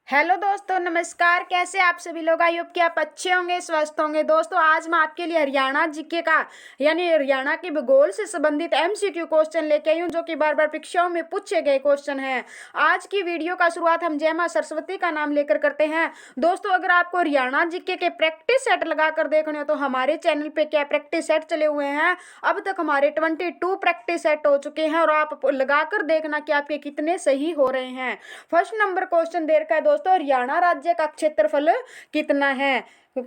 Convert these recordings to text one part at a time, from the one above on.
Hello दोस्तों, नमस्कार। कैसे आप सभी लोग? आई होप कि आप अच्छे होंगे, स्वस्थ होंगे। दोस्तों, आज मैं आपके लिए हरियाणा जीके का यानी हरियाणा के भूगोल से संबंधित एमसीक्यू क्वेश्चन लेके आई हूँ, जो कि बार बार परीक्षाओं में पूछे गए क्वेश्चन हैं। आज की वीडियो का शुरुआत हम जय मां सरस्वती का नाम लेकर करते हैं। दोस्तों, अगर आपको हरियाणा जीके के प्रैक्टिस सेट लगा कर देखने हो तो हमारे चैनल पे क्या प्रैक्टिस सेट चले हुए हैं। अब तक हमारे 22 प्रैक्टिस सेट हो चुके हैं और आप लगाकर देखना कि आपके कितने सही हो रहे हैं। फर्स्ट नंबर क्वेश्चन दे रखा है दोस्तों, हरियाणा राज्य का क्षेत्रफल कितना है।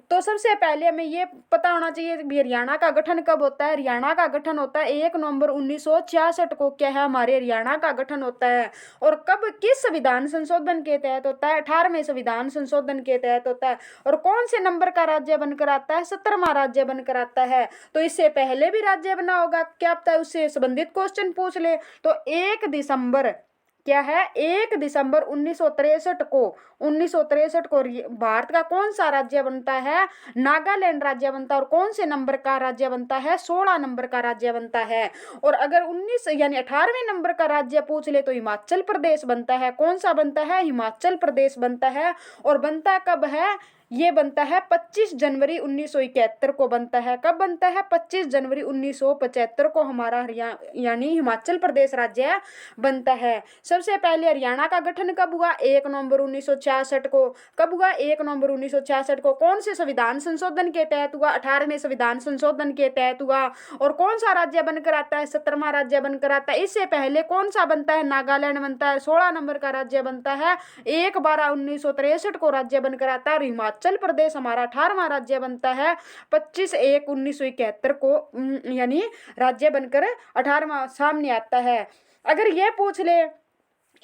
तो सबसे पहले हमें ये पता होना चाहिए कि हरियाणा का गठन कब होता है। हरियाणा का गठन होता है 1 नवंबर 1966 को। क्या है, हमारे हरियाणा का गठन होता है। और कब, किस संविधान संशोधन के तहत होता है? 18वें संविधान संशोधन के तहत होता है। और कौन से नंबर का राज्य बनकर आता है? 17वां राज्य बनकर आता है। तो इससे पहले भी राज्य बना होगा, क्या पता है उससे संबंधित क्वेश्चन पूछ ले। तो 1 दिसंबर, क्या है, 1 दिसंबर 1963 को भारत का कौन सा राज्य बनता है? नागालैंड राज्य बनता है। और कौन से नंबर का राज्य बनता है? 16 नंबर का राज्य बनता है। और अगर 19 यानी 18वें नंबर का राज्य पूछ ले तो हिमाचल प्रदेश बनता है। कौन सा बनता है? हिमाचल प्रदेश बनता है। और बनता कब है? ये बनता है 25 जनवरी 1971 को बनता है। कब बनता है? 25 जनवरी 1975 को हमारा हरियाणा यानी हिमाचल प्रदेश राज्य बनता है। सबसे पहले हरियाणा का गठन कब हुआ? 1 नवंबर 1966 को। कब हुआ? 1 नवंबर 1966 को। कौन से संविधान संशोधन के तहत हुआ? 18वें संविधान संशोधन के तहत हुआ। और कौन सा राज्य बनकर आता है? 17वां राज्य बनकर आता है। इससे पहले कौन सा बनता है? नागालैंड बनता है। 16 नंबर का राज्य बनता है। 1/12/1963 को राज्य बनकर आता है। और हिमाचल प्रदेश हमारा 18वां राज्य बनता है 25/1/1971 को, यानी राज्य बनकर 18वां सामने आता है। अगर यह पूछ ले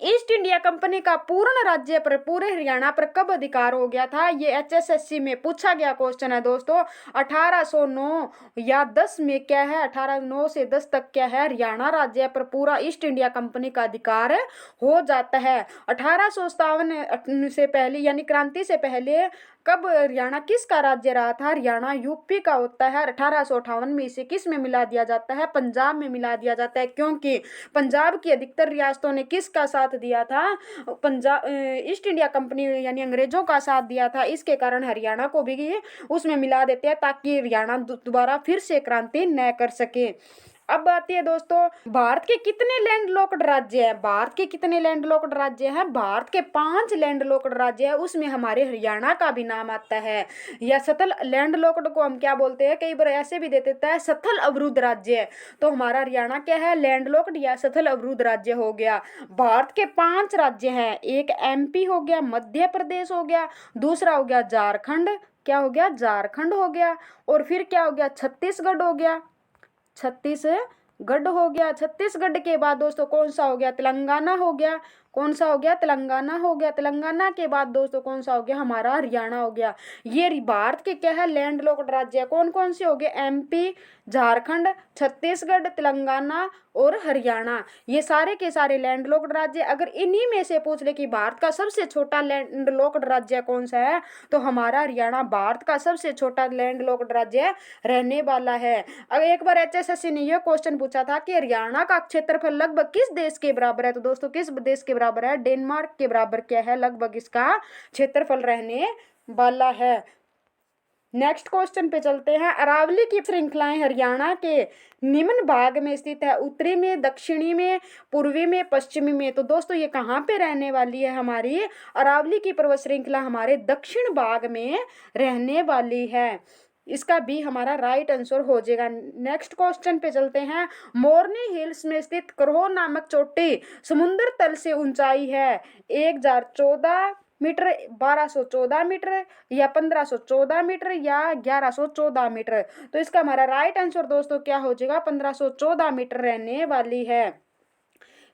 ईस्ट इंडिया कंपनी का पूर्ण राज्य पर, पूरे हरियाणा पर कब अधिकार हो गया था? ये एचएसएससी में पूछा गया क्वेश्चन है दोस्तों। 1809 या 10 में क्या है, 1809 से 10 तक क्या है, हरियाणा राज्य पर पूरा ईस्ट इंडिया कंपनी का अधिकार हो जाता है। 1857 से पहले यानी क्रांति से पहले कब हरियाणा किसका राज्य रहा था? हरियाणा यूपी का होता है। 1858 में इसे किस में मिला दिया जाता है? पंजाब में मिला दिया जाता है, क्योंकि पंजाब की अधिकतर रियासतों ने किसका साथ दिया था? पंजाब ईस्ट इंडिया कंपनी यानी अंग्रेजों का साथ दिया था। इसके कारण हरियाणा को भी उसमें मिला देते हैं ताकि हरियाणा दोबारा फिर से क्रांति न कर सके। अब आती है दोस्तों, भारत के कितने लैंड लॉक्ड राज्य हैं? भारत के कितने लैंड लॉक्ड राज्य हैं? भारत के 5 लैंड लॉक्ड राज्य हैं, उसमें हमारे हरियाणा का भी नाम आता है। या सथल लैंड लॉक्ड को हम क्या बोलते हैं, कई बार ऐसे भी दे देता है सथल अवरुद्ध राज्य। तो हमारा हरियाणा क्या है? लैंड लॉक्ड या सथल अवरुद्ध राज्य हो गया। भारत के 5 राज्य हैं। एक एमपी हो गया, मध्य प्रदेश हो गया, दूसरा हो गया झारखंड, क्या हो गया? झारखंड हो गया। और फिर क्या हो गया? छत्तीसगढ़ हो गया। छत्तीसगढ़ हो गया। छत्तीसगढ़ के बाद दोस्तों कौन सा हो गया? तेलंगाना हो गया। कौन सा हो गया? तेलंगाना हो गया। तेलंगाना के बाद दोस्तों कौन सा हो गया? हमारा हरियाणा हो गया। ये भारत के क्या है? लैंड लॉक्ड राज्य कौन कौन से हो गए? एमपी, झारखंड, छत्तीसगढ़, तेलंगाना और हरियाणा। ये सारे के सारे लैंड लॉक्ड राज्य। अगर इन्हीं में से पूछ ले कि भारत का सबसे छोटा लैंड लॉक्ड राज्य कौन सा है, तो हमारा हरियाणा भारत का सबसे छोटा लैंड लॉक्ड राज्य रहने वाला है। अगर एक बार एचएसएससी ने यह क्वेश्चन पूछा था कि हरियाणा का क्षेत्रफल लगभग किस देश के बराबर है, तो दोस्तों किस देश के बराबर है? डेनमार्क के बराबर क्या है लगभग इसका क्षेत्रफल रहने वाला है। नेक्स्ट क्वेश्चन पे चलते हैं। अरावली की श्रृंखलाएं हरियाणा के निम्न भाग में स्थित है, उत्तरी में, दक्षिणी में, पूर्वी में, पश्चिमी में। तो दोस्तों ये कहाँ पे रहने वाली है? हमारी अरावली की पर्वत श्रृंखला हमारे दक्षिण भाग में रहने वाली है। इसका भी हमारा राइट आंसर हो जाएगा। नेक्स्ट क्वेश्चन पे चलते हैं। मोरनी हिल्स में स्थित करोह नामक चोटी समुद्र तल से ऊंचाई है 1014 मीटर, 1214 मीटर, या 1514 मीटर, या 1114 मीटर। तो इसका हमारा राइट आंसर दोस्तों क्या हो जाएगा? 1514 मीटर रहने वाली है।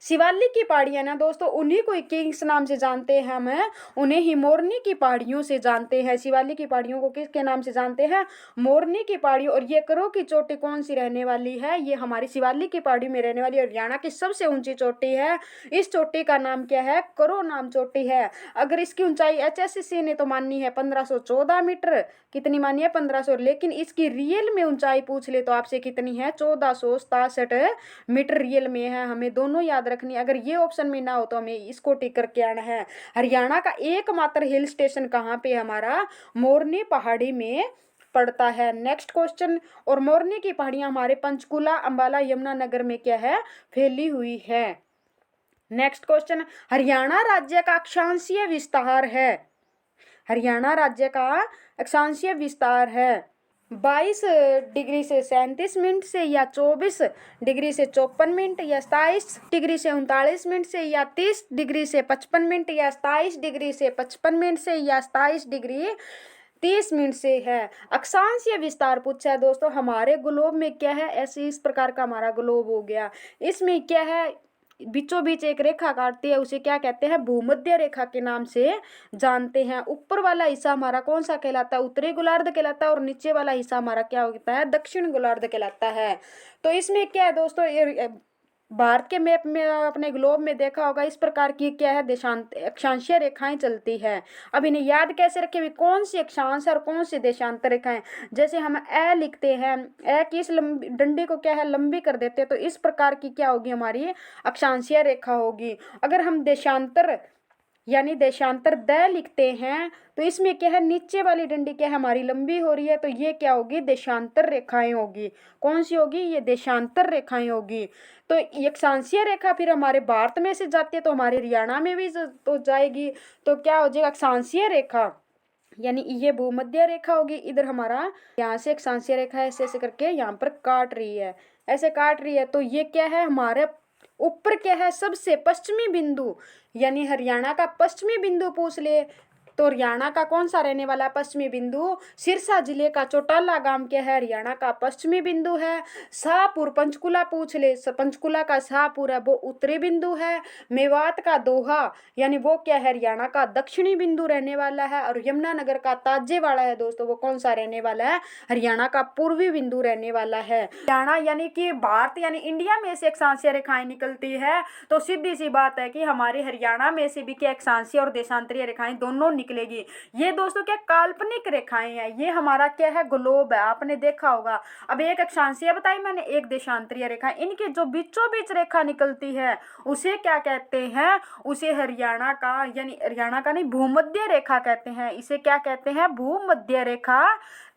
शिवालिक की पहाड़ियां ना दोस्तों उन्हीं को किस नाम से जानते हैं हम? उन्हें ही मोरनी की पहाड़ियों से जानते हैं। शिवालिक की पहाड़ियों को किसके नाम से जानते हैं? मोरनी की पहाड़ियों। और ये करोह की चोटी कौन सी रहने वाली है? ये हमारी शिवालिक की पहाड़ी में रहने वाली हरियाणा की सबसे ऊंची चोटी है। इस चोटी का नाम क्या है? करोह नाम चोटी है। अगर इसकी ऊंचाई एचएससी ने तो मानी है 1514 मीटर। कितनी मानी है? 1500। लेकिन इसकी रियल में ऊंचाई पूछ ले तो आपसे कितनी है? 1467 मीटर रियल में है। हमें दोनों याद रखनी है। अगर ये ऑप्शन में ना हो तो हमें इसको टिक करके आना है। हरियाणा का एकमात्र हिल स्टेशन कहाँ पे हमारा, मोरनी पहाड़ी में पड़ता है। नेक्स्ट क्वेश्चन, और मोरनी की पहाड़ियां हमारे पंचकुला, अंबाला, यमुनानगर में क्या है, फैली हुई है। नेक्स्ट क्वेश्चन, हरियाणा राज्य का अक्षांशीय विस्तार है, हरियाणा राज्य का अक्षांशीय विस्तार है 22 डिग्री से 37 मिनट से, या 24 डिग्री से 54 मिनट, या 27 डिग्री से 39 मिनट से, या 30 डिग्री से 55 मिनट, या 27 डिग्री से 55 मिनट से, या 27 डिग्री 30 मिनट से है। अक्षांशीय विस्तार पूछा है दोस्तों। हमारे ग्लोब में क्या है, ऐसे इस प्रकार का हमारा ग्लोब हो गया। इसमें क्या है, बीचों बीच एक रेखा काटती है, उसे क्या कहते हैं, भूमध्य रेखा के नाम से जानते हैं। ऊपर वाला हिस्सा हमारा कौन सा कहलाता है, उत्तरी गोलार्ध कहलाता है, और नीचे वाला हिस्सा हमारा क्या होता है, दक्षिण गोलार्ध कहलाता है। तो इसमें क्या है दोस्तों, भारत के मैप में, अपने ग्लोब में देखा होगा, इस प्रकार की क्या है, देशांत अक्षांशीय रेखाएं चलती है। अब इन्हें याद कैसे रखें भी, कौन सी अक्षांश और कौन सी देशांतर रेखाएं। जैसे हम ए लिखते हैं, ए की इस लंबी डंडी को क्या है, लंबी कर देते हैं, तो इस प्रकार की क्या होगी, हमारी अक्षांशीय रेखा होगी। अगर हम देशांतर यानी देशांतर द लिखते हैं, तो इसमें क्या है, नीचे वाली डंडी क्या है, हमारी लंबी हो रही है, तो ये क्या होगी, देशांतर रेखाएं होगी। कौन सी होगी, ये देशांतर रेखाएं होगी। तो ये अक्षांशीय रेखा फिर हमारे भारत में से जाती है, तो हमारे हरियाणा में भी तो जाएगी। तो क्या हो जाएगा, अक्षांशीय रेखा यानी ये भूमध्य रेखा होगी। इधर हमारा यहाँ से अक्षांशीय रेखा ऐसे ऐसे करके यहाँ पर काट रही है, ऐसे काट रही है। तो ये क्या है, हमारे ऊपर क्या है, सबसे पश्चिमी बिंदु, यानी हरियाणा का पश्चिमी बिंदु पूछ ले तो हरियाणा का कौन सा रहने वाला पश्चिमी बिंदु, सिरसा जिले का चौटाला गांव क्या है, हरियाणा का पश्चिमी बिंदु है। शाहपुर पंचकुला पूछ ले, पंचकुला का शाहपुर है, वो उत्तरी बिंदु है। मेवात का दोहा यानी वो क्या है, हरियाणा का दक्षिणी बिंदु रहने वाला है। और यमुनानगर का ताजेवाड़ा है दोस्तों, वो कौन सा रहने वाला है, हरियाणा का पूर्वी बिंदु रहने वाला है। हरियाणा यानी कि भारत यानी इंडिया में से अक्षांशीय रेखाएं निकलती है, तो सीधी सी बात है कि हमारे हरियाणा में से भी क्या अक्षांशीय और देशांतरीय रेखाएं दोनों निकलेगी। ये दोस्तों क्या काल्पनिक रेखाएं हैं, ये हमारा क्या है, ग्लोब है, आपने देखा होगा। अब एक अक्षांशीय बताई मैंने, एक देशांतरीय रेखा, इनके जो बीचों बीच रेखा निकलती है उसे क्या कहते हैं, उसे हरियाणा का यानी हरियाणा का नहीं, भूमध्य रेखा कहते हैं। इसे क्या कहते हैं, भूमध्य रेखा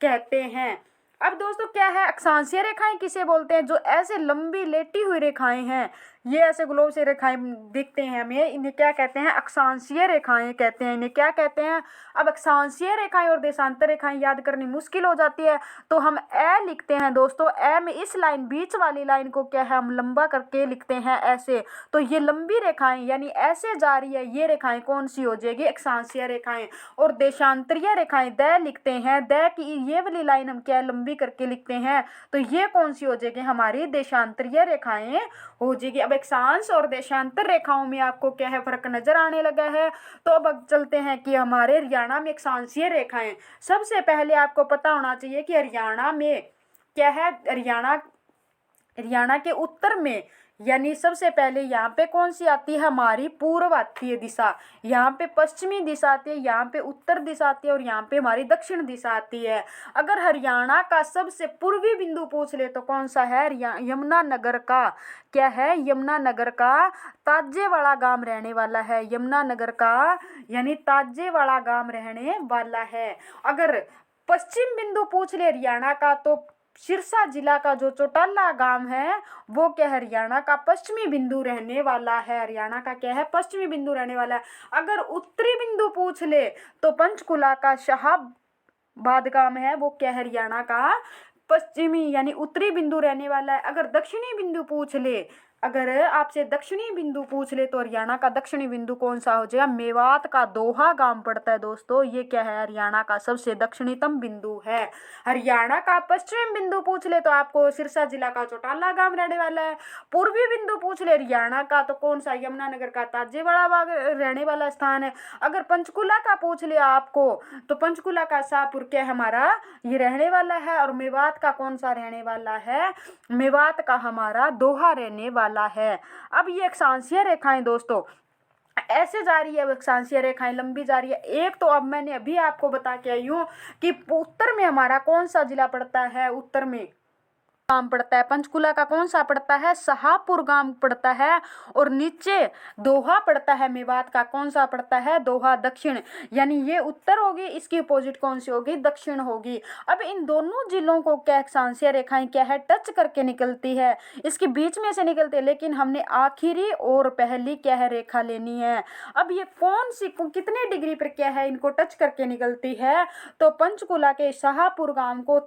कहते हैं। अब दोस्तों क्या है, अक्षांशीय रेखाएं किसे बोलते हैं, जो ऐसे लंबी लेटी हुई रेखाएं हैं, ये ऐसे ग्लोब से रेखाएं दिखते हैं हमें, इन्हें क्या कहते हैं, अक्षांशीय रेखाएं कहते हैं। इन्हें क्या कहते हैं। अब अक्षांशीय रेखाएं और देशांतर रेखाएं याद करनी मुश्किल हो जाती है, तो हम ए लिखते हैं दोस्तों। ए में इस लाइन, बीच वाली लाइन को क्या है, हम लंबा करके लिखते हैं ऐसे। तो ये लंबी रेखाएं यानी ऐसे जा रही है, ये रेखाएं कौन सी हो जाएगी, अक्षांशीय रेखाएं। और देशांतरीय रेखाएं द लिखते हैं, द की ये वाली लाइन हम क्या लंबी करके लिखते हैं, तो ये कौन सी हो जाएगी, हमारी देशांतरीय रेखाएं हो जाएगी। अब अक्षांश और देशांतर रेखाओं में आपको क्या है, फर्क नजर आने लगा है। तो अब चलते हैं कि हमारे हरियाणा में अक्षांशीय रेखाएं, सबसे पहले आपको पता होना चाहिए कि हरियाणा में क्या है, हरियाणा के उत्तर में यानी सबसे पहले यहाँ पे कौन सी आती है, हमारी पूर्व आती है दिशा, यहाँ पे पश्चिमी दिशा आती है, यहाँ पे उत्तर दिशा आती है, और यहाँ पे हमारी दक्षिण दिशा आती है। अगर हरियाणा का सबसे पूर्वी बिंदु पूछ ले तो कौन सा है, यमुनानगर का क्या है, यमुनानगर का ताजेवाड़ा गांव रहने वाला है। यमुनानगर का यानी ताजेवाड़ा गांव रहने वाला है। अगर पश्चिम बिंदु पूछ ले हरियाणा का, तो सिरसा जिला का जो चौटाला गांव है वो क्या है, हरियाणा का पश्चिमी बिंदु रहने वाला है। हरियाणा का क्या है, पश्चिमी बिंदु रहने वाला है। अगर उत्तरी बिंदु पूछ ले तो पंचकुला का शाहबाद गांव है, वो क्या है, हरियाणा का पश्चिमी यानी उत्तरी बिंदु रहने वाला है। अगर दक्षिणी बिंदु पूछ ले, अगर आपसे दक्षिणी बिंदु पूछ ले तो हरियाणा का दक्षिणी बिंदु कौन सा हो जाएगा, मेवात का दोहा गांव पड़ता है दोस्तों, ये क्या है, हरियाणा का सबसे दक्षिणतम बिंदु है। हरियाणा का पश्चिम बिंदु पूछ ले तो आपको सिरसा जिला का चौटाला गांव रहने वाला है। पूर्वी बिंदु पूछ ले हरियाणा का तो कौन सा, यमुनानगर का ताजेवाड़ा बाग रहने वाला स्थान है। अगर पंचकुला का पूछ ले आपको तो पंचकुला का शाहपुर क्या हमारा ये रहने वाला है। और मेवात का कौन सा रहने वाला है, मेवात का हमारा दोहा रहने वाला है। अब ये अक्षांशीय रेखाएं दोस्तों ऐसे जा रही है, अक्षांशीय रेखाएं लंबी जा रही है। एक तो अब मैंने अभी आपको बता के आई हूँ कि उत्तर में हमारा कौन सा जिला पड़ता है, उत्तर में गांव पड़ता है, पंचकुला का कौन सा पड़ता है, शाहपुर गांव पड़ता है। और नीचे दोहा पड़ता है, मेवात का कौन सा पड़ता है, दोहा दक्षिण, यानी ये उत्तर होगी, इसकी अपोजिट कौन सी होगी, दक्षिण होगी। अब इन दोनों जिलों को क्या अक्षांशीय रेखाएं क्या है, टच करके निकलती है, इसके बीच में से निकलती है, लेकिन हमने आखिरी और पहली क्या है रेखा लेनी है। अब ये कौन सी कितने डिग्री पर क्या है इनको टच करके निकलती है, तो पंचकुला के शाहपुर गांव को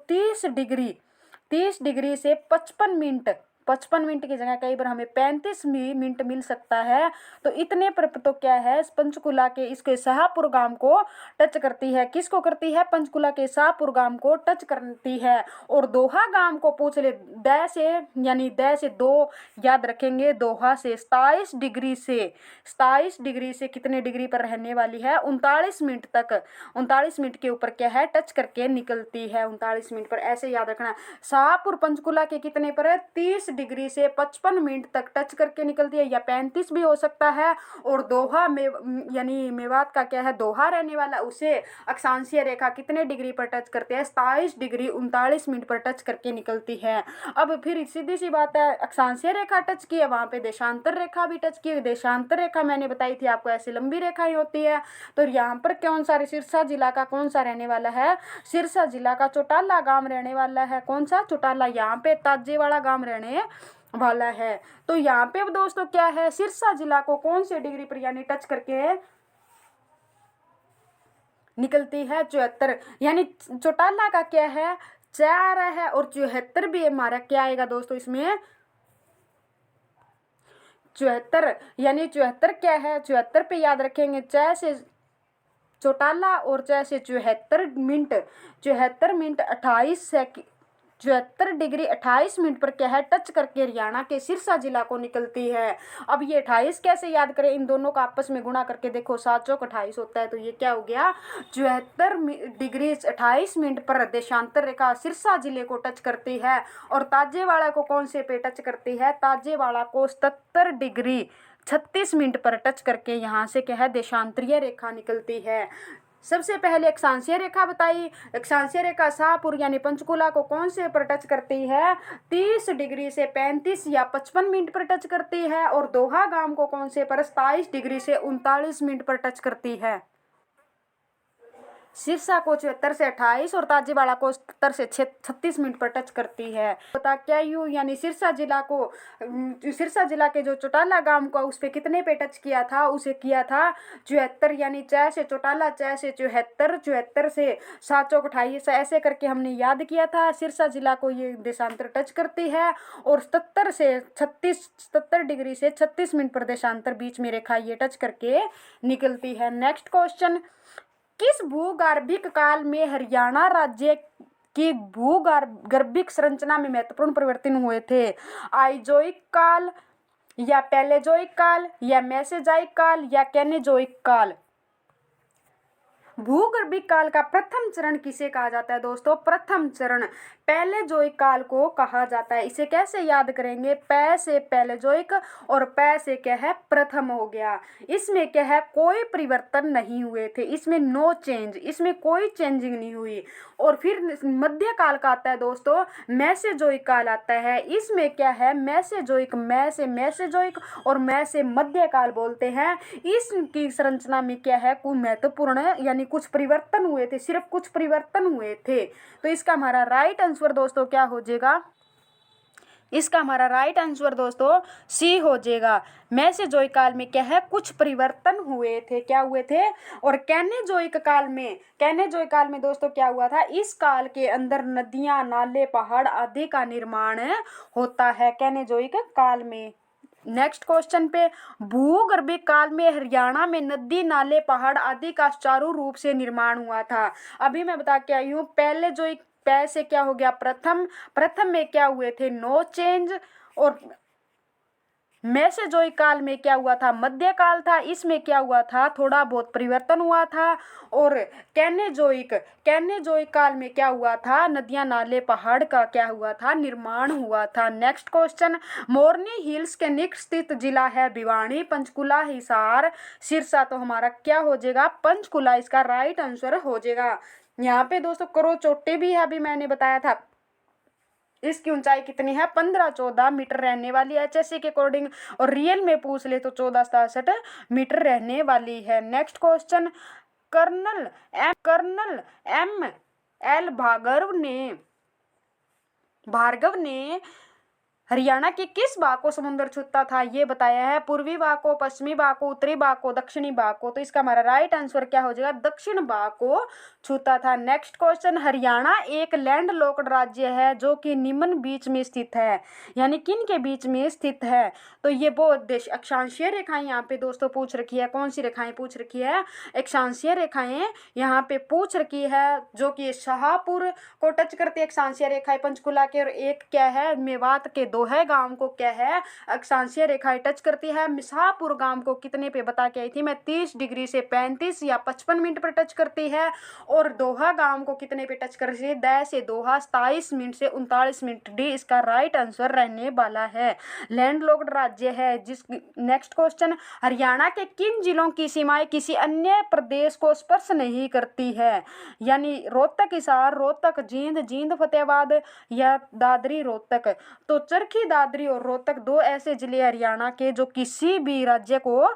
30 डिग्री से 55 मिनट, 55 मिनट की जगह कई बार हमें 35 मिनट मिल सकता है। तो इतने पर तो क्या है, पंचकुला के इसके शाहपुर गांव को टच करती है, किसको करती है, पंचकुला के शाहपुर गांव को टच करती है। और दोहा गांव को पूछ ले, द से यानी द से 2 याद रखेंगे, दोहा से 27 डिग्री से कितने डिग्री पर रहने वाली है, 39 मिनट तक, 39 मिनट के ऊपर क्या है टच करके निकलती है, 39 मिनट पर, ऐसे याद रखना। शाहपुर पंचकुला के कितने पर है, 30 डिग्री से 55 मिनट तक टच करके निकलती है, या 35 भी हो सकता है। और दोहा में यानी मेवात का क्या है, दोहा रहने वाला, उसे अक्षांशीय रेखा कितने डिग्री पर टच करते हैं, 27 डिग्री 39 मिनट पर टच करके निकलती है। अब फिर सीधी सी बात है, अक्षांशीय रेखा टच की है, वहां पे देशांतर रेखा भी टच की है। देशांतर रेखा मैंने बताई थी आपको, ऐसी लंबी रेखाएं होती है। तो यहाँ पर कौन सा, सिरसा जिला का कौन सा रहने वाला है, सिरसा जिला का चौटाला गांव रहने वाला है, कौन सा, चौटाला, यहाँ पे ताजेवाड़ा गांव रहने वाला है। तो यहाँ पे अब दोस्तों क्या है, सिरसा जिला को कौन से डिग्री पर यानी टच करके निकलती है, 74, यानी चौटाला का क्या है 4 है, और 74 भी हमारा क्या आएगा दोस्तों इसमें, 74, यानी 74 क्या है, 74 पे याद रखेंगे, चाय से चौटाला और चाय से 74 minute, 74 minute 28 second, 74 degree 28 minute पर क्या है टच करके हरियाणा के सिरसा जिला को निकलती है। अब ये 28 कैसे याद करें, इन दोनों का आपस में गुणा करके देखो, 7 चौक 28 होता है, तो ये क्या हो गया, 74 डिग्री 28 मिनट पर देशांतर रेखा सिरसा जिले को टच करती है। और ताजेवाड़ा को कौन से पे टच करती है, ताजेवाड़ा को 77 डिग्री 36 मिनट पर टच करके यहाँ से क्या है देशांतरीय रेखा निकलती है। सबसे पहले अक्षांशीय रेखा बताई, अक्षांशीय रेखा शाहपुर यानी पंचकुला को कौन से पर टच करती है, 30 डिग्री से 35 या 55 मिनट पर टच करती है। और दोहा गांव को कौन से पर 27 डिग्री से 39 मिनट पर टच करती है। सिरसा को 74 से 28 और ताजेवाड़ा को 70 से 36 मिनट पर टच करती है। बता क्या यू, यानी सिरसा जिला को, सिरसा जिला के जो चौटाला गांव को उस पे कितने पे टच किया था, उसे किया था 74, यानी चाय से चौटाला, चाय से 74, 74 से 7 चौक 28, ऐसे करके हमने याद किया था। सिरसा जिला को ये देशांतर टच करती है। और 70 डिग्री से 36 मिनट पर देशांतर बीच में रेखा ये टच करके निकलती है। नेक्स्ट क्वेश्चन, किस भूगर्भिक काल में हरियाणा राज्य की भूगर्भिक संरचना में महत्वपूर्ण परिवर्तन हुए थे, आइजोइक काल या पैलेजोइक काल या मेसेजाइक काल या कैनेजोइक काल। भूगर्भिक काल का प्रथम चरण किसे कहा जाता है दोस्तों, प्रथम चरण पैलेजोइक काल को कहा जाता है। इसे कैसे याद करेंगे, पै से पैलेजोइक और पै से क्या है प्रथम हो गया। इसमें क्या है कोई परिवर्तन नहीं हुए थे, इसमें नो चेंज, इसमें कोई चेंजिंग नहीं हुई। और फिर मध्य काल का आता है दोस्तों मैसेजोइक काल आता है। इसमें क्या है मैसेजोइक, मै से मैसेजोइक और मै से मध्य काल बोलते हैं। इसकी संरचना में क्या है कोई महत्वपूर्ण यानी कुछ परिवर्तन हुए थे, सिर्फ कुछ परिवर्तन हुए थे। तो इसका हमारा राइट आंसर दोस्तों क्या हो जाएगा, इसका हमारा राइट आंसर दोस्तों सी हो जाएगा। मैसेजोइक काल में क्या है कुछ परिवर्तन हुए थे, क्या हुए थे। और कैनेजोइक काल में दोस्तों क्या हुआ था, इस काल के अंदर नदियां, नाले, पहाड़ आदि का निर्माण होता है कैनेजोइक काल में। नेक्स्ट क्वेश्चन पे, भूगर्भिक काल में हरियाणा में नदी, नाले, पहाड़ आदि का सुचारू रूप से निर्माण हुआ था। अभी मैं बता के आई हूँ, पहले जो एक पै से क्या हो गया प्रथम में क्या हुए थे नो चेंज। और मैसेजोइक काल में क्या हुआ था मध्य काल था, इसमें क्या हुआ था थोड़ा बहुत परिवर्तन हुआ था। और कैनेजोइक काल में क्या हुआ था नदियां, नाले, पहाड़ का क्या हुआ था निर्माण हुआ था। नेक्स्ट क्वेश्चन, मोरनी हिल्स के निकट स्थित जिला है भिवानी, पंचकुला, हिसार, सिरसा। तो हमारा क्या हो जाएगा पंचकुला, इसका राइट आंसर हो जाएगा। यहाँ पे दोस्तों करो चोटे भी है, अभी मैंने बताया था इसकी ऊंचाई कितनी है 15-14 मीटर रहने वाली है HSC के अकॉर्डिंग, और रियल में पूछ ले तो 14-67 मीटर रहने वाली है। Next question, colonel M L Bhargava ने हरियाणा के किस भाग को समुद्र छूता था, ये बताया है। पूर्वी भाग को, पश्चिमी भाग को, उत्तरी भाग को, दक्षिणी भाग को। तो इसका हमारा राइट आंसर क्या हो जाएगा, दक्षिण भाग को छूता था। नेक्स्ट क्वेश्चन, हरियाणा एक लैंड लॉक्ड राज्य है जो कि निम्न बीच में स्थित है, यानी किन के बीच में स्थित है, तो ये बहुत देश अक्षांशीय रेखाएं यहाँ पे दोस्तों पूछ रखी है। कौन सी रेखाएं पूछ रखी है, अक्षांशीय रेखाएं यहाँ पे पूछ रखी है, जो कि शाहपुर को टच करती है अक्षांशीय रेखाएं पंचकुला के, और एक क्या है मेवात के दोहे गांव को क्या है अक्षांशीय रेखाएं टच करती है। शाहपुर गांव को कितने पे बता के आई थी मैं, 30 डिग्री से 35 या 55 मिनट पर टच करती है, और दोहा गांव को कितने पे टच करती है, दह से दोहा 27 मिनट से 39 मिनट। डी इसका राइट आंसर रहने वाला है। लैंड लॉक्ड राज्य है जिस। नेक्स्ट क्वेश्चन, हरियाणा के किन जिलों की सीमाएं किसी अन्य प्रदेश को स्पर्श नहीं करती है, यानी रोहतक, हिसार, रोहतक, जींद, जींद फतेहाबाद या दादरी रोहतक। तो चरखी, दादरी और रोहतक दो ऐसे जिले हरियाणा के जो किसी भी राज्य को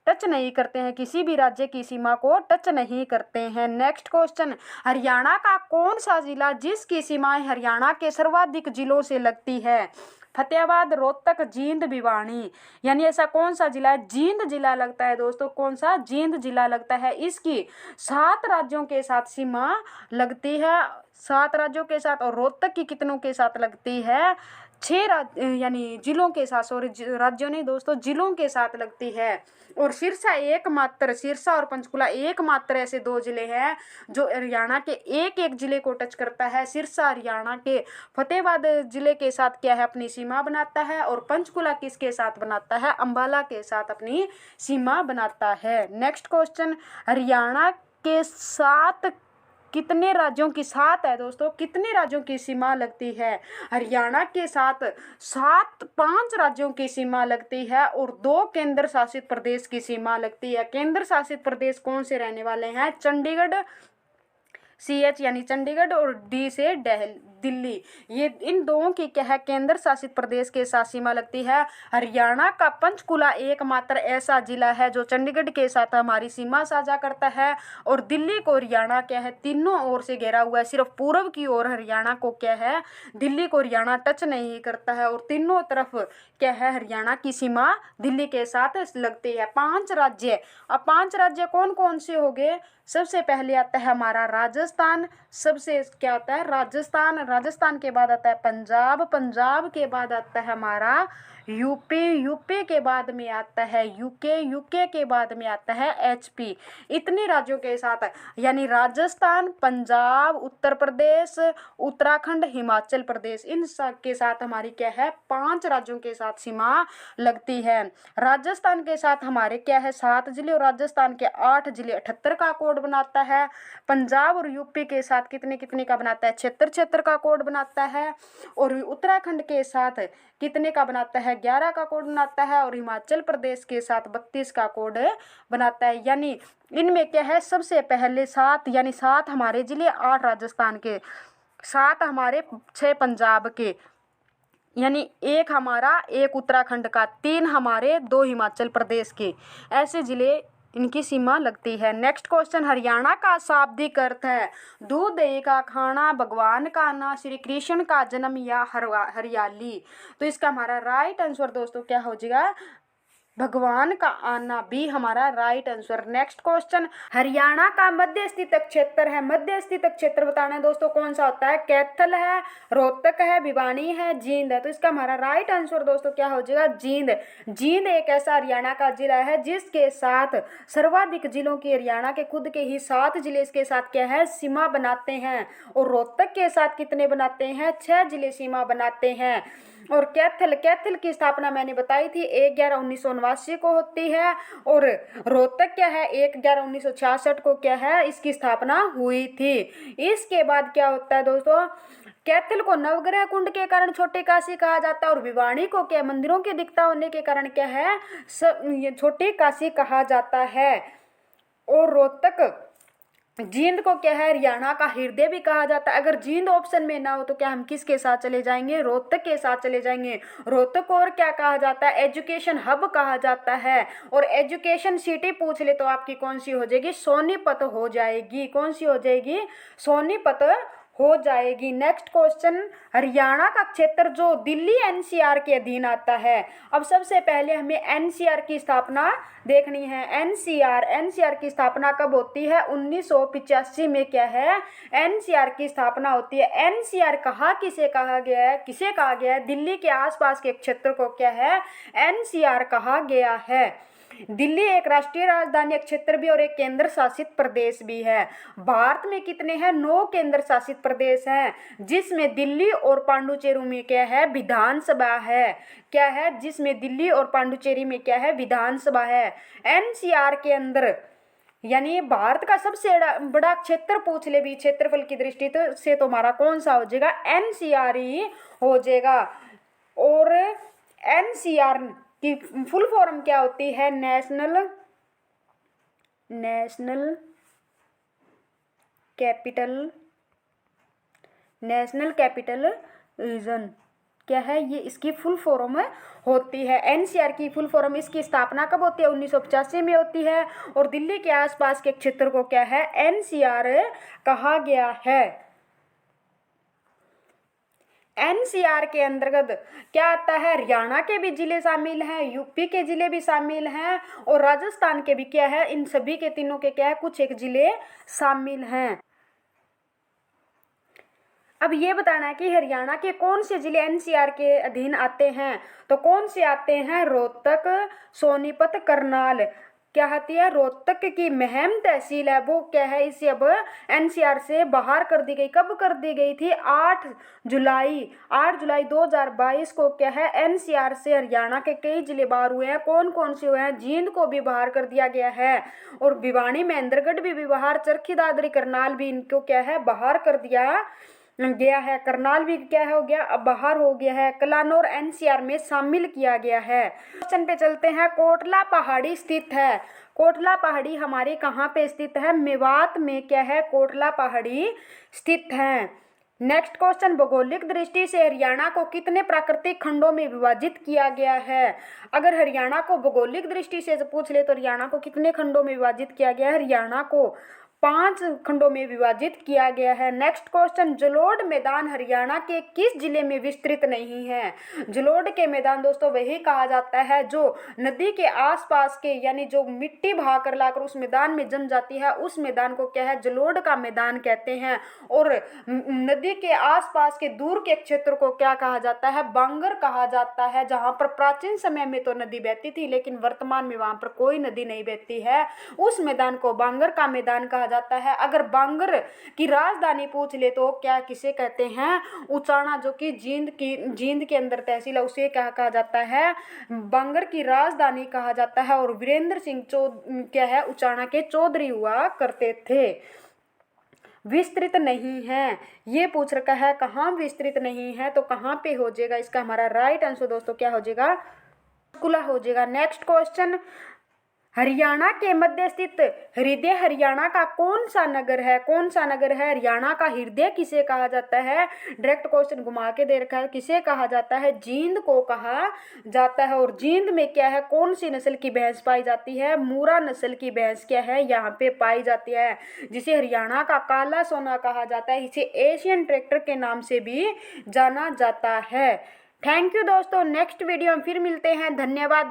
टच नहीं करते हैं, किसी भी राज्य की सीमा को टच नहीं करते हैं। नेक्स्ट क्वेश्चन, हरियाणा का कौन सा जिला जिसकी सीमाएं हरियाणा के सर्वाधिक जिलों से लगती है, फतेहाबाद, रोहतक, जींद, भिवानी, यानी ऐसा कौन सा जिला है, जींद जिला लगता है दोस्तों। कौन सा, जींद जिला लगता है। इसकी 7 राज्यों के साथ सीमा लगती है, 7 राज्यों के साथ, और रोहतक की कितनों के साथ लगती है, 6 यानी जिलों के साथ, सॉरी राज्यों नहीं दोस्तों, जिलों के साथ लगती है। और सिरसा और पंचकुला एकमात्र ऐसे 2 जिले हैं जो हरियाणा के एक एक जिले को टच करता है। सिरसा हरियाणा के फतेहाबाद जिले के साथ क्या है अपनी सीमा बनाता है, और पंचकुला किसके साथ बनाता है, अंबाला के साथ अपनी सीमा बनाता है। नेक्स्ट क्वेश्चन, हरियाणा के 7 कितने राज्यों की, 7 है दोस्तों, कितने राज्यों की सीमा लगती है, हरियाणा के साथ 5 राज्यों की सीमा लगती है, और 2 केंद्र शासित प्रदेश की सीमा लगती है। केंद्र शासित प्रदेश कौन से रहने वाले हैं, चंडीगढ़, CH यानी चंडीगढ़, और D से दिल्ली, ये इन दोनों की क्या है केंद्र शासित प्रदेश के साथ सीमा लगती है। हरियाणा का पंचकुला एकमात्र ऐसा जिला है जो चंडीगढ़ के साथ हमारी सीमा साझा करता है, और दिल्ली को हरियाणा क्या है तीनों ओर से घेरा हुआ है, सिर्फ पूर्व की ओर हरियाणा को क्या है, दिल्ली को हरियाणा टच नहीं करता है, और तीनों तरफ क्या है हरियाणा की सीमा दिल्ली के साथ लगती है। 5 राज्य, अब 5 राज्य कौन कौन से हो गए, सबसे पहले आता है हमारा राजस्थान, सबसे क्या आता है राजस्थान, राजस्थान के बाद आता है पंजाब, पंजाब के बाद आता है हमारा यूपी, यूपी के बाद में आता है यूके, यूके के बाद में आता है HP। इतने राज्यों के साथ यानी राजस्थान, पंजाब, उत्तर प्रदेश, उत्तराखंड, हिमाचल प्रदेश, इन सब के साथ हमारी क्या है 5 राज्यों के साथ सीमा लगती है। राजस्थान के साथ हमारे क्या है 7 जिले, और राजस्थान के 8 जिले 78 का कोड बनाता है। पंजाब और यूपी के साथ कितने कितने का बनाता है 76 का कोड बनाता है, और उत्तराखंड के साथ कितने का बनाता है 11 का कोड बनाता है, और हिमाचल प्रदेश के साथ 32 का कोड बनाता है। यानी इनमें क्या है सबसे पहले 7 यानी 7 हमारे जिले, 8 राजस्थान के, 7 हमारे, 6 पंजाब के, यानी 1 हमारा, 1 उत्तराखंड का, 3 हमारे, 2 हिमाचल प्रदेश के, ऐसे जिले इनकी सीमा लगती है। नेक्स्ट क्वेश्चन, हरियाणा का शाब्दिक अर्थ है दूध दही का खाना, भगवान का आना, श्री कृष्ण का जन्म या हरियाली। तो इसका हमारा राइट आंसर दोस्तों क्या हो जाएगा, भगवान का आना, भी हमारा right answer. Next question, Haryana का मध्य स्थित क्षेत्र है, मध्य स्थित क्षेत्र बताना है दोस्तों कौन सा होता है, कैथल है, रोहतक है, भिवानी है, जींद है। तो इसका हमारा राइट आंसर दोस्तों क्या हो जाएगा, जींद। जींद एक ऐसा हरियाणा का जिला है जिसके साथ सर्वाधिक जिलों की, हरियाणा के खुद के ही 7 जिले इसके साथ क्या है सीमा बनाते हैं, और रोहतक के साथ कितने बनाते हैं 6 जिले सीमा बनाते हैं। और कैथल, कैथल की स्थापना मैंने बताई थी 1/11/1979 को होती है, और रोहतक क्या है 1/11/1966 को क्या है इसकी स्थापना हुई थी। इसके बाद क्या होता है दोस्तों, कैथल को नवग्रह कुंड के कारण छोटी काशी कहा जाता है, और भिवानी को क्या मंदिरों की दिखता होने के कारण क्या है छोटी काशी कहा जाता है, और रोहतक जींद को क्या है, हरियाणा का हृदय भी कहा जाता है। अगर जींद ऑप्शन में ना हो तो क्या हम किसके साथ चले जाएंगे, रोहतक के साथ चले जाएंगे। रोहतक को और क्या कहा जाता है, एजुकेशन हब कहा जाता है। और एजुकेशन सिटी पूछ ले तो आपकी कौन सी हो जाएगी, सोनीपत हो जाएगी। कौन सी हो जाएगी, सोनीपत हो जाएगी। नेक्स्ट क्वेश्चन, हरियाणा का क्षेत्र जो दिल्ली एनसीआर के अधीन आता है। अब सबसे पहले हमें एनसीआर की स्थापना देखनी है। एनसीआर की स्थापना कब होती है, 1985 में क्या है, एनसीआर की स्थापना होती है। एनसीआर किसे कहा गया है, किसे कहा गया है, दिल्ली के आसपास के क्षेत्र को क्या है, एनसीआर कहा गया है। दिल्ली एक राष्ट्रीय राजधानी क्षेत्र भी और एक केंद्र शासित प्रदेश भी है। भारत में कितने हैं, 9 केंद्र शासित प्रदेश हैं, जिसमें दिल्ली और पांडुचेरी में क्या है, विधानसभा है। क्या है, जिसमें दिल्ली और पांडुचेरी में क्या है, विधानसभा है। एनसीआर के अंदर यानी भारत का सबसे बड़ा क्षेत्र पूछ ले भी क्षेत्रफल की दृष्टि से तो हमारा कौन सा हो जाएगा, एनसीआर ही हो जाएगा। और एनसीआर की फुल फॉर्म क्या होती है, नेशनल कैपिटल रीजन क्या है, ये इसकी फुल फॉर्म होती है। एनसीआर की फुल फॉर्म, इसकी स्थापना कब होती है, 1985 में होती है। और दिल्ली के आसपास के क्षेत्र को क्या है, एनसीआर कहा गया है। एनसीआर के अंतर्गत क्या आता है, हरियाणा के भी जिले शामिल हैं, यूपी के जिले भी शामिल हैं और राजस्थान के भी क्या है, इन सभी के तीनों के क्या है, कुछ एक जिले शामिल हैं। अब ये बताना है कि हरियाणा के कौन से जिले एनसीआर के अधीन आते हैं, तो कौन से आते हैं, रोहतक, सोनीपत, करनाल। क्या आती है, रोहतक की महम तहसील है वो क्या है, इसे अब एनसीआर से बाहर कर दी गई। कब कर दी गई थी, 8 जुलाई 2022 को क्या है, एनसीआर से हरियाणा के कई जिले बाहर हुए हैं। कौन कौन से हुए हैं, जींद को भी बाहर कर दिया गया है और भिवानी महेंद्रगढ़ भी बाहर, चरखी दादरी करनाल भी इनको क्या है, बाहर कर दिया गया है। करनाल भी क्या हो गया, अब बाहर हो गया है। कलानौर एनसीआर में शामिल किया गया है। क्वेश्चन पे चलते हैं, कोटला पहाड़ी स्थित है। कोटला पहाड़ी हमारे कहाँ पे स्थित है, मेवात में क्या है, कोटला पहाड़ी स्थित है। नेक्स्ट क्वेश्चन, भौगोलिक दृष्टि से हरियाणा को कितने प्राकृतिक खंडों में विभाजित किया गया है। अगर हरियाणा को भौगोलिक दृष्टि से पूछ ले तो हरियाणा को कितने खंडों में विभाजित किया गया है, हरियाणा को 5 खंडों में विभाजित किया गया है। नेक्स्ट क्वेश्चन, जलोढ़ मैदान हरियाणा के किस जिले में विस्तृत नहीं है। जलोढ़ के मैदान दोस्तों वही कहा जाता है जो नदी के आसपास के यानी जो मिट्टी बहा कर लाकर उस मैदान में जम जाती है, उस मैदान को क्या है, जलोढ़ का मैदान कहते हैं। और नदी के आसपास के दूर के क्षेत्र को क्या कहा जाता है, बांगर कहा जाता है। जहाँ पर प्राचीन समय में तो नदी बहती थी लेकिन वर्तमान में वहां पर कोई नदी नहीं बहती है, उस मैदान को बांगर का मैदान कहा जाता है। अगर बांगर की राजधानी पूछ ले तो क्या किसे कहते हैं, उचाना, जो कि जींद के अंदर तहसील है, उसे क्या कहा जाता है, बांगर की राजधानी कहा जाता है। और वीरेंद्र सिंह क्या है, उचाना के चौधरी हुआ करते थे। विस्तृत नहीं है, ये पूछ रखा है कहाँ विस्तृत नहीं है, तो कहाँ पे हो जाएगा, इसका हमारा राइट आंसर दोस्तों क्या हो जाएगा, पंचकुला हो जाएगा। नेक्स्ट क्वेश्चन, हरियाणा के मध्य स्थित हृदय हरियाणा का कौन सा नगर है, कौन सा नगर है, हरियाणा का हृदय किसे कहा जाता है। डायरेक्ट क्वेश्चन घुमा के दे रखा है, किसे कहा जाता है, जींद को कहा जाता है। और जींद में क्या है, कौन सी नस्ल की भैंस पाई जाती है, मूरा नस्ल की भैंस क्या है यहाँ पे पाई जाती है, जिसे हरियाणा का काला सोना कहा जाता है। इसे एशियन ट्रैक्टर के नाम से भी जाना जाता है। थैंक यू दोस्तों, नेक्स्ट वीडियो में फिर मिलते हैं, धन्यवाद।